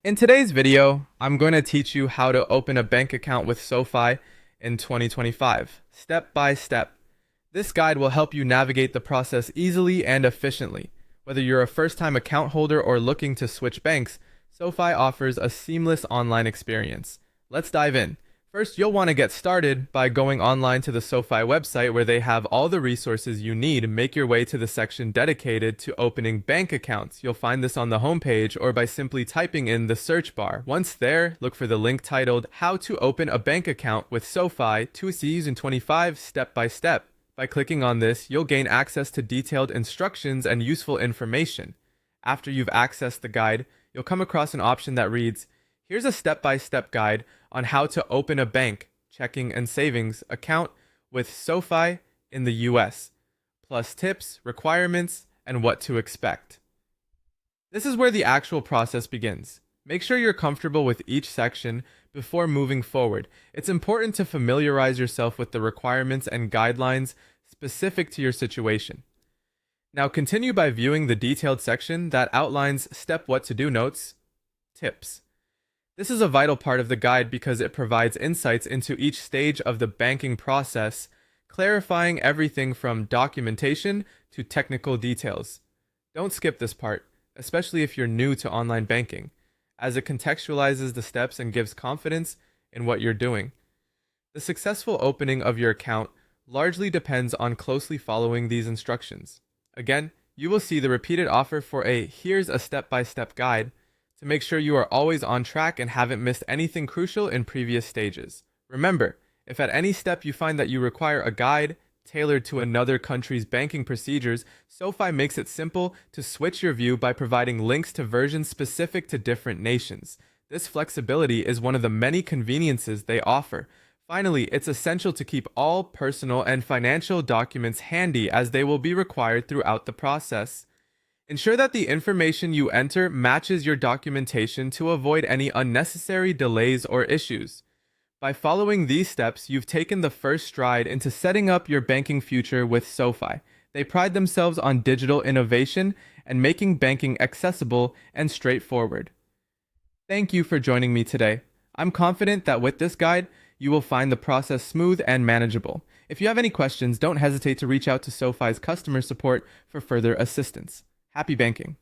In today's video, I'm going to teach you how to open a bank account with SoFi in 2025, step by step. This guide will help you navigate the process easily and efficiently. Whether you're a first-time account holder or looking to switch banks, SoFi offers a seamless online experience. Let's dive in. First, you'll want to get started by going online to the SoFi website where they have all the resources you need. Make your way to the section dedicated to opening bank accounts. You'll find this on the homepage or by simply typing in the search bar. Once there, look for the link titled How to Open a Bank Account with SoFi 2025 Step by Step. By clicking on this, you'll gain access to detailed instructions and useful information. After you've accessed the guide, you'll come across an option that reads, "Here's a step-by-step guide on how to open a bank, checking and savings account with SoFi in the US, plus tips, requirements, and what to expect." This is where the actual process begins. Make sure you're comfortable with each section before moving forward. It's important to familiarize yourself with the requirements and guidelines specific to your situation. Now continue by viewing the detailed section that outlines step what to do notes, tips. This is a vital part of the guide because it provides insights into each stage of the banking process, clarifying everything from documentation to technical details. Don't skip this part, especially if you're new to online banking, as it contextualizes the steps and gives confidence in what you're doing. The successful opening of your account largely depends on closely following these instructions. Again, you will see the repeated offer for a "here's a step-by-step guide" to make sure you are always on track and haven't missed anything crucial in previous stages. Remember, if at any step you find that you require a guide tailored to another country's banking procedures, SoFi makes it simple to switch your view by providing links to versions specific to different nations. This flexibility is one of the many conveniences they offer. Finally, it's essential to keep all personal and financial documents handy as they will be required throughout the process. Ensure that the information you enter matches your documentation to avoid any unnecessary delays or issues. By following these steps, you've taken the first stride into setting up your banking future with SoFi. They pride themselves on digital innovation and making banking accessible and straightforward. Thank you for joining me today. I'm confident that with this guide, you will find the process smooth and manageable. If you have any questions, don't hesitate to reach out to SoFi's customer support for further assistance. Happy banking.